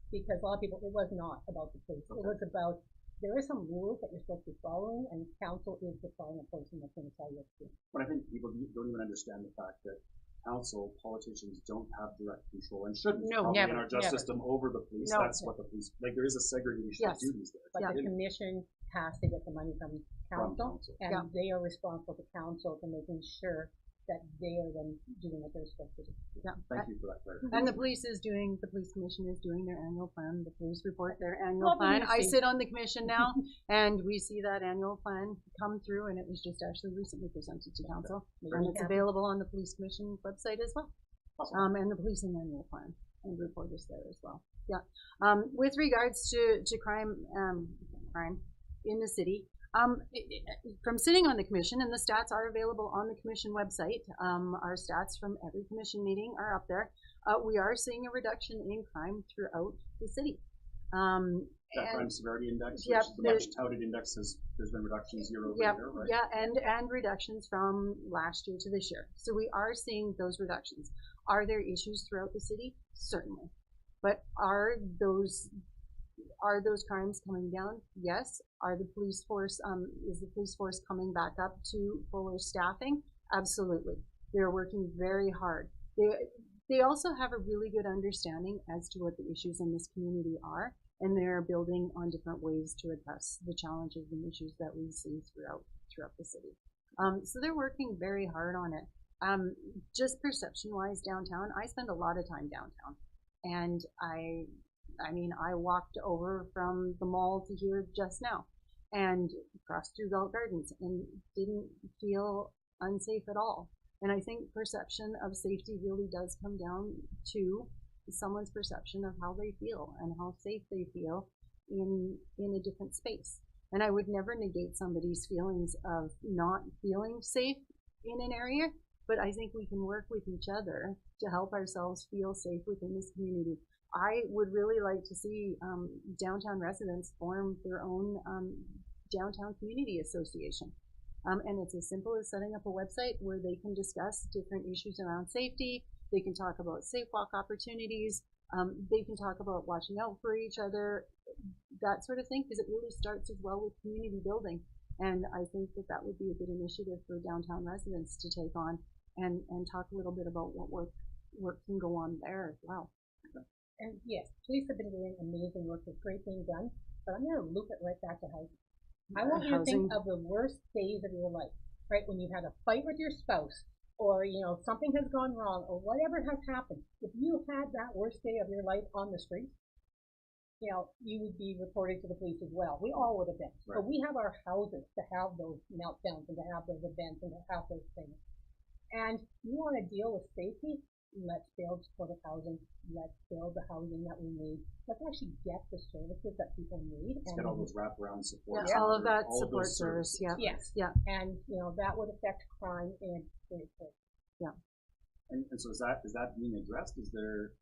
B: because a lot of people, it was not about the police.
A: Okay.
B: It was about, there are some rules that you're supposed to be following, and council is the following person that's going to tell you what to do.
A: But I think people don't even understand the fact that council, politicians don't have direct control and shouldn't probably in our justice system over the police. That's what the police, like there is a segregation of duties there.
B: But the commission has to get the money from council, and they are responsible to council for making sure that they are then doing what they're supposed to do.
A: Thank you for that clarification.
C: And the police commission is doing their annual plan. The police report their annual plan. I sit on the commission now, and we see that annual plan come through, and it was just actually recently presented to council. And it's available on the police commission website as well. Awesome. And the policing annual plan and report is there as well. With regards to crime in the city, from sitting on the commission, and the stats are available on the commission website, our stats from every commission meeting are up there. We are seeing a reduction in crime throughout the city.
A: That crime severity index, which is the much touted index, there's been reductions year over year, right?
C: Yeah, and reductions from last year to this year. So we are seeing those reductions. Are there issues throughout the city? Certainly. But are those crimes coming down? Yes. Are the police force, is the police force coming back up to fuller staffing? Absolutely. They're working very hard. They also have a really good understanding as to what the issues in this community are, and they're building on different ways to address the challenges and issues that we see throughout the city. So they're working very hard on it. Just perception-wise downtown, I spend a lot of time downtown, and I mean, I walked over from the mall to here just now and crossed through Galt Gardens and didn't feel unsafe at all. And I think perception of safety really does come down to someone's perception of how they feel and how safe they feel in a different space. And I would never negate somebody's feelings of not feeling safe in an area, but I think we can work with each other to help ourselves feel safe within this community. I would really like to see downtown residents form their own downtown community association. And it's as simple as setting up a website where they can discuss different issues around safety. They can talk about safe walk opportunities. They can talk about watching out for each other, that sort of thing, because it really starts as well with community building. And I think that would be a good initiative for downtown residents to take on and talk a little bit about what work can go on there as well.
B: And yes, police have been doing amazing work. There's great things done, but I'm going to loop it right back to housing. I want you to think of the worst days of your life, right? When you had a fight with your spouse, or something has gone wrong, or whatever has happened. If you had that worst day of your life on the street, you would be reported to the police as well. We all would have been. Right. But we have our houses to have those meltdowns and to have those events and to have those things. And you want to deal with safety? Let's build supportive housing. Let's build the housing that we need. Let's actually get the services that people need.
A: Let's get all those wraparound support.
C: Yeah, all of that support service. Yeah.
B: Yes. Yeah. And that would affect crime in very quick. Yeah.
A: And so is that being addressed? Is there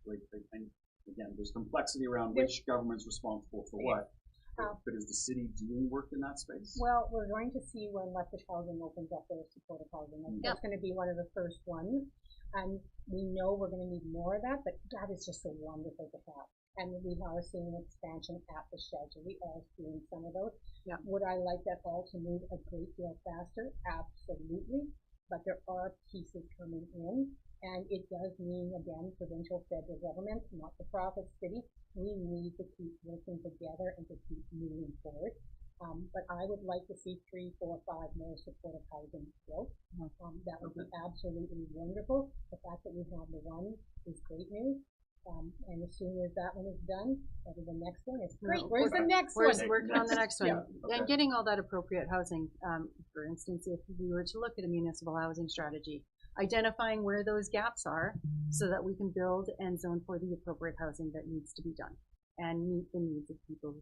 A: and again, there's complexity around which government's responsible for what. But is the city doing work in that space? Well,
B: we're going to see when Lethbridge Housing opens up their supportive housing. And that's going to be one of the first ones. And we know we're going to need more of that, but that is just so wonderful to have. And we are seeing an expansion at the shelter. We are seeing some of those. Yeah. Would I like that all to move a great deal faster? Absolutely. But there are pieces coming in. And it does mean, again, provincial, federal government, not-for-profit, city, we need to keep working together and to keep moving forward. But I would like to see 3, 4, 5 more supportive housing built. That would be absolutely wonderful. The fact that we have the one is great news. And as soon as that one is done, the next one is great. Where's the next one?
C: We're working on the next one. And getting all that appropriate housing. For instance, if we were to look at a municipal housing strategy, identifying where those gaps are so that we can build and zone for the appropriate housing that needs to be done and meet the needs of people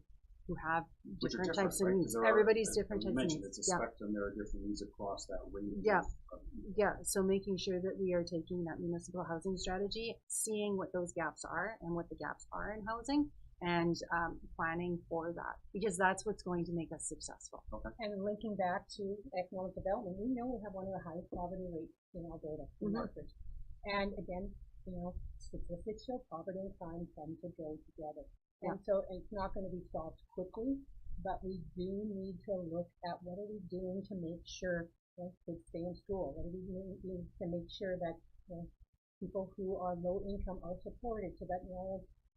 C: who have
A: Which are
C: different types of
A: right?
C: needs.
A: 'Cause there
C: Everybody's
A: as
C: different
A: you
C: types of
A: mentioned,
C: needs.
A: it's a spectrum. There are different needs across that range.
C: Yeah.
A: Of people.
C: Yeah, so making sure that we are taking that municipal housing strategy, seeing what those gaps are and what the gaps are in housing, and planning for that, because that's what's going to make us successful.
A: Okay.
B: And linking back to economic development, we know we have one of the highest poverty rates in Alberta, in Lethbridge. And again, statistics show poverty and crime tend to go together. And so it's not going to be solved quickly, but we do need to look at what are we doing to make sure kids stay in school. What are we doing to make sure that people who are low income are supported so that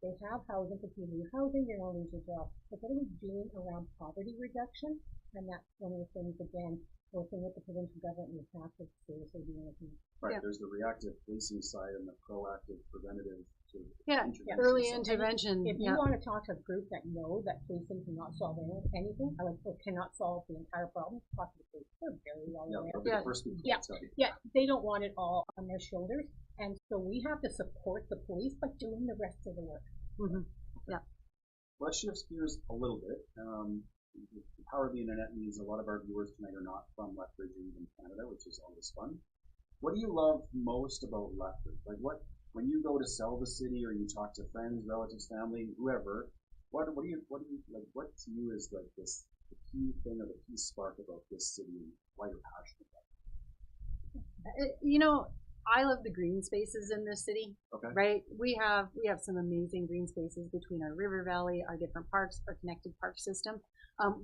B: they have housing, because you lose housing, you're going to lose your job. But what are we doing around poverty reduction? And that's one of the things, again, working with the provincial government, we have to seriously be looking.
A: Right, there's the reactive policing side and the proactive preventative sort of intervention
C: early
A: side.
C: intervention.
B: If you want to talk to a group that know that policing cannot solve anything, or cannot solve the entire problem, talk to the police. They're very well aware.
A: They'll be the first people to tell you.
B: Yeah, they don't want it all on their shoulders, and so we have to support the police by doing the rest of the work.
C: Yeah.
A: Let's shift gears a little bit. The power of the internet means a lot of our viewers tonight are not from Lethbridge or even Canada, which is always fun. What do you love most about Lethbridge? Like, when you go to sell the city, or you talk to friends, relatives, family, whoever, what do you like? What to you is like the key thing or the key spark about this city and why you're passionate about it?
C: I love the green spaces in this city.
A: Okay.
C: Right? We have some amazing green spaces between our river valley, our different parks, our connected park system.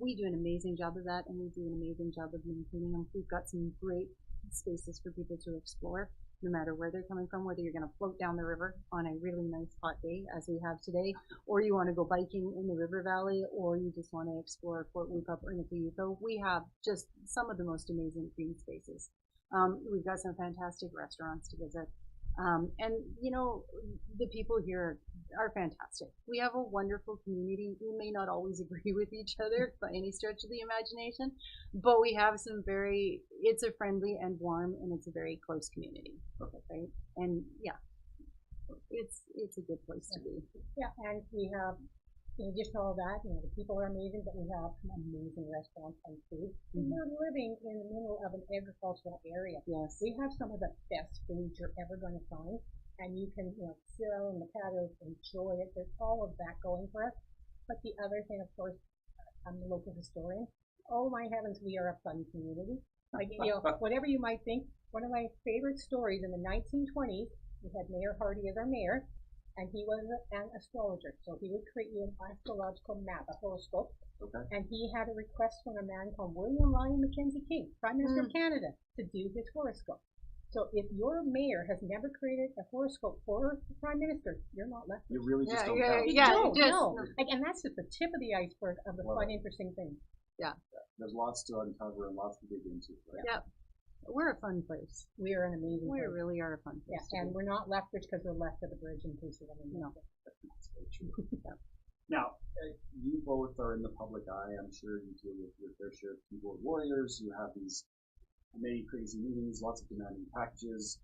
C: We do an amazing job of that, and we do an amazing job of maintaining them. We've got some great spaces for people to explore, no matter where they're coming from, whether you're going to float down the river on a really nice hot day, as we have today, or you want to go biking in the river valley, or you just want to explore Fort Whoop-Up or Nikayuko. We have just some of the most amazing green spaces. We've got some fantastic restaurants to visit. And the people here are fantastic. We have a wonderful community. We may not always agree with each other by any stretch of the imagination, but we have it's a friendly and warm, and it's a very close community. Okay. Right? And it's a good place to be.
B: Yeah, and we have, in addition to all that, the people are amazing, but we have some amazing restaurants and food. And we're living in the middle of an agricultural area.
C: Yes.
B: We have some of the best food you're ever going to find, and you can, sit out in the patio, enjoy it. There's all of that going for us. But the other thing, of course, I'm the local historian. Oh my heavens, we are a fun community. Like, whatever you might think, one of my favorite stories in the 1920s, we had Mayor Hardy as our mayor, and he was an astrologer. So he would create you an astrological map, a horoscope.
A: Okay. And
B: he had a request from a man called William Lyon Mackenzie King, Prime Minister of Canada, to do his horoscope. So if your mayor has never created a horoscope for the Prime Minister, you're not left.
A: You really just don't
B: count. No. And that's just the tip of the iceberg of the fun, interesting things.
C: Yeah.
A: There's lots to uncover and lots to dig into. Right?
C: Yeah. We're a fun place.
B: We are an amazing place.
C: We really are a fun place.
B: Yeah, and we're not Lethbridge because we're left of the bridge, in case you want to know.
A: That's very true. Now, you both are in the public eye. I'm sure you deal with your fair share of keyboard warriors. You have these many crazy meetings, lots of demanding packages.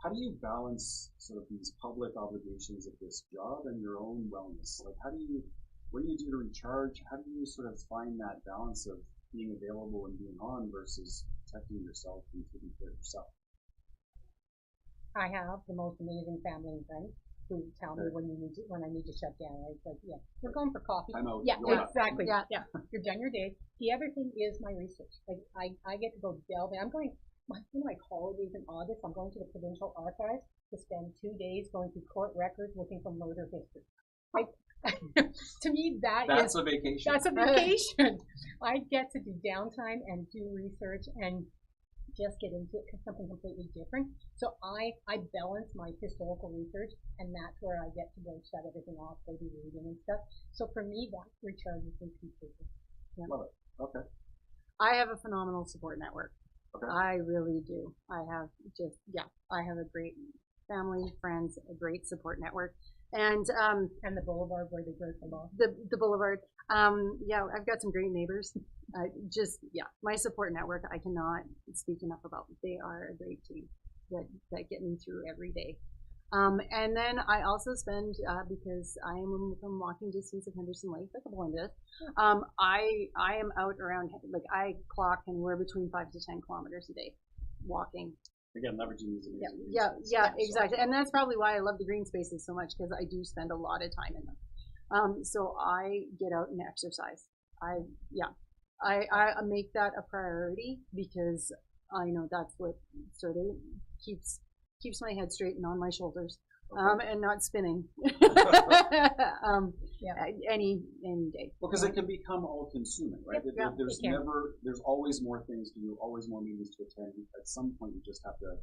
A: How do you balance sort of these public obligations of this job and your own wellness? Like, what do you do to recharge? How do you sort of find that balance of being available and being on versus protecting yourself and taking care of yourself?
B: I have the most amazing family and friends who tell me when I need to shut down. It's like, we're going for coffee.
A: I'm out.
B: Yeah, exactly. Yeah. You're done your day. The other thing is my research. Like, I get to go delve in. I'm going, one of my holidays in August, I'm going to the Provincial Archives to spend 2 days going through court records looking for murder history. Like, to me, that's
A: a vacation.
B: That's a vacation. I get to do downtime and do research and just get into something completely different. So I balance my historical research, and that's where I get to go shut everything off, go do reading and stuff. So for me, that recharges me completely. Yeah.
A: Love it. Okay.
C: I have a phenomenal support network.
A: Okay.
C: I really do. I have a great family, friends, a great support network. And
B: the Boulevard where they break the law.
C: The Boulevard. I've got some great neighbors. My support network, I cannot speak enough about. They are a great team that get me through every day. And then I also spend, because I am within walking distance of Henderson Lake, like Belinda, I am out around, like I clock anywhere between 5 to 10 kilometers a day walking.
A: Again, leveraging these amazing
C: Yeah, exactly. And that's probably why I love the green spaces so much, because I do spend a lot of time in them. So I get out and exercise. I make that a priority, because I know that's what sort of keeps my head straight and on my shoulders, and not spinning. Any day.
A: Well, because it can become all-consuming, right? There's always more things to do, always more meetings to attend. At some point, you just have to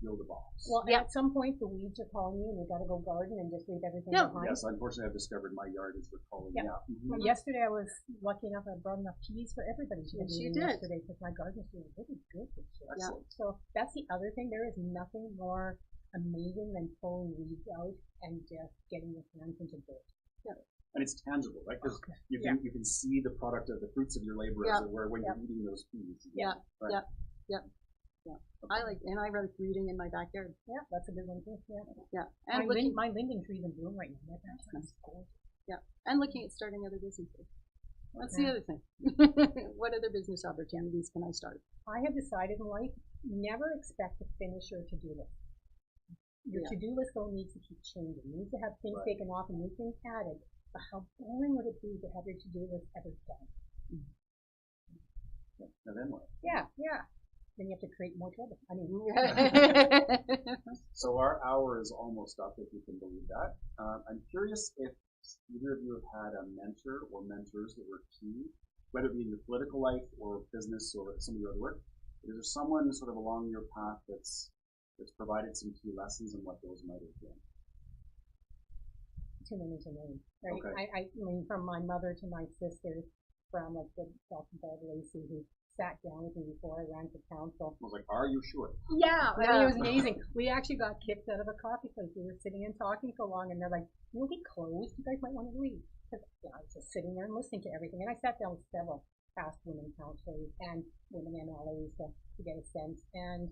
A: fill the box.
B: Well, at some point, the weeds are calling you, and you got to go garden and just leave everything behind.
A: Yes, unfortunately, I've discovered my yard is calling me out.
B: Well, yesterday, I was lucky enough I brought enough peas for everybody to eat yesterday, because my garden is doing really good this year.
A: Excellent.
B: So that's the other thing. There is nothing more amazing than pulling weeds out and just getting your hands into dirt.
A: Yeah. And it's tangible, right? Because you can see the product of the fruits of your labor, as it were, when you're eating those peas.
C: Yeah. I like reading in my backyard.
B: Yeah, that's a good one too.
C: Yeah.
B: And my linden tree's in bloom right now. That's cool.
C: Yeah. And looking at starting other businesses. That's the other thing. What other business opportunities can I start?
B: I have decided in life, never expect to finish your to-do list. Your to-do list though needs to keep changing. You need to have things taken off and new things added. But how boring would it be to have your to-do list ever done?
A: And then what?
B: Yeah. Then you have to create more trouble. I mean,
A: so our hour is almost up, if you can believe that. I'm curious if either of you have had a mentor or mentors that were key, whether it be in your political life or business or some of your other work. Is there someone sort of along your path that's provided some key lessons and what those might have been?
B: Too many to name. Right?
A: Okay.
B: I mean, from my mother to my sisters, from like the Dr. Bob Lacey, who sat down with me before I ran for council.
A: I was like, are you sure?
B: Yeah, I mean, it was amazing. We actually got kicked out of a coffee place. We were sitting and talking so long, and they're like, we'll be closed. You guys might want to leave. Because I was just sitting there and listening to everything. And I sat down with several past women councillors and women MLAs to get a sense. And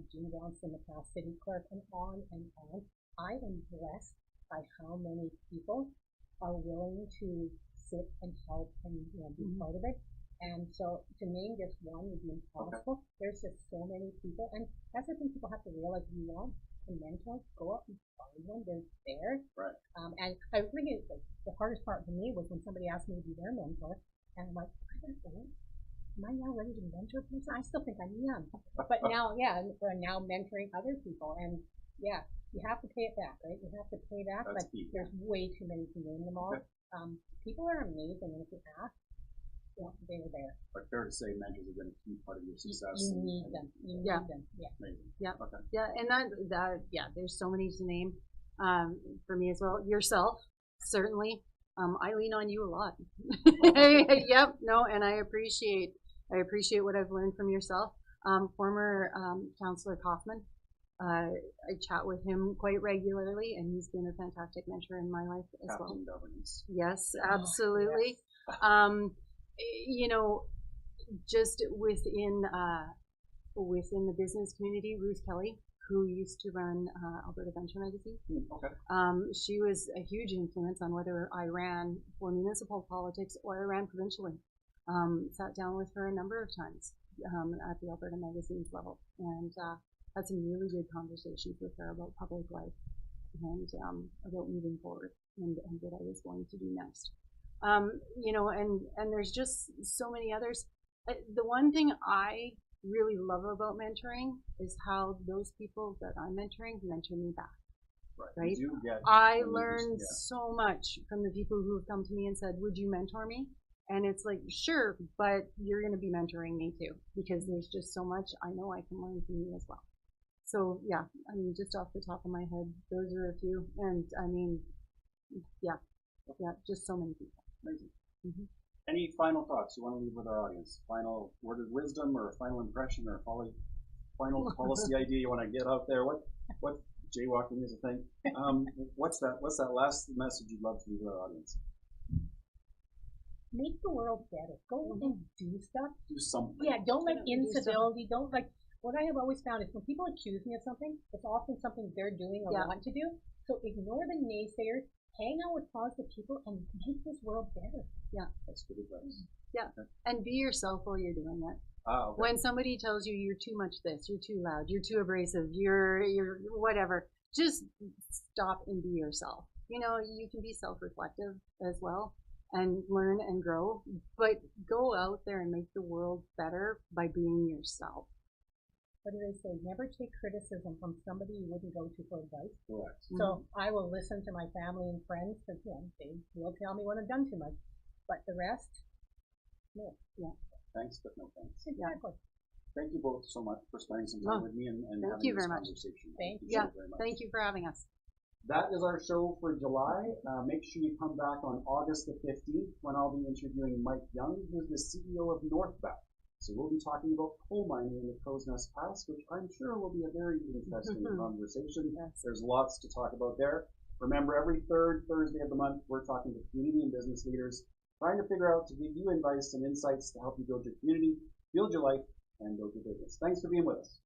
B: Jean Johnson, the past city clerk, and on and on. I am blessed by how many people are willing to sit and help and be part of it. And so to name just one would be impossible. There's just so many people, and that's the thing people have to realize. You want a mentor, go out and find one. They're there.
A: Right.
B: And I was thinking the hardest part for me was when somebody asked me to be their mentor, and I'm like, am I now ready to mentor people? I still think I am. But now, we're now mentoring other people, and you have to pay it back, right? You have to pay back,
A: that's
B: but
A: key.
B: There's way too many to name them all.
A: Okay.
B: People are amazing, and if you ask, they were there.
A: But fair to say, mentors have been a key part of your success.
B: You need them. You need them. Yeah.
A: Amazing.
C: Yeah.
A: Okay.
C: Yeah, and there's so many to name. For me as well. Yourself, certainly. I lean on you a lot. And I appreciate what I've learned from yourself. Former Councillor Kaufman, I chat with him quite regularly, and he's been a fantastic mentor in my life as well.
A: Governance.
C: Yes, absolutely. Yes. Just within the business community, Ruth Kelly, who used to run Alberta Venture Magazine.
A: Okay.
C: She was a huge influence on whether I ran for municipal politics or I ran provincially. Sat down with her a number of times at the Alberta Magazine's level, and had some really good conversations with her about public life and about moving forward and what I was going to do next. And there's just so many others. The one thing I really love about mentoring is how those people that I'm mentoring mentor me back. Right? I learned so much from the people who have come to me and said, would you mentor me? And it's like, sure, but you're going to be mentoring me too, because there's just so much I know I can learn from you as well. So yeah, I mean, just off the top of my head, those are a few. And I mean, just so many people.
A: Amazing. Mm-hmm. Any final thoughts you want to leave with our audience? Final word of wisdom, or a final impression, or a final policy idea you want to get out there? What jaywalking is a thing? What's that last message you'd love to leave with our audience?
B: Make the world better. Go and do stuff.
A: Do something.
B: Yeah, don't let incivility, what I have always found is when people accuse me of something, it's often something they're doing or want to do. So ignore the naysayers, hang out with positive people, and make this world better.
C: Yeah.
A: That's good advice.
C: Yeah. Okay. And be yourself while you're doing it.
A: Okay.
C: When somebody tells you you're too much this, you're too loud, you're too abrasive, you're whatever, just stop and be yourself. You know, you can be self-reflective as well and learn and grow, but go out there and make the world better by being yourself.
B: What do they say? Never take criticism from somebody you wouldn't go to for advice.
A: Correct.
B: So I will listen to my family and friends because they will tell me when I've done too much, but the rest, no. Yeah.
A: Thanks, but no thanks.
B: Exactly.
A: Thank you both so much for spending some time with me and having this conversation.
B: Thank you.
C: Yeah, thank you for having us.
A: That is our show for July. Make sure you come back on August the 15th when I'll be interviewing Mike Young, who's the CEO of Northback. So we'll be talking about coal mining in the Crow's Nest Pass, which I'm sure will be a very interesting conversation.
C: Yes.
A: There's lots to talk about there. Remember, every third Thursday of the month, we're talking to community and business leaders, trying to figure out to give you advice and insights to help you build your community, build your life, and build your business. Thanks for being with us.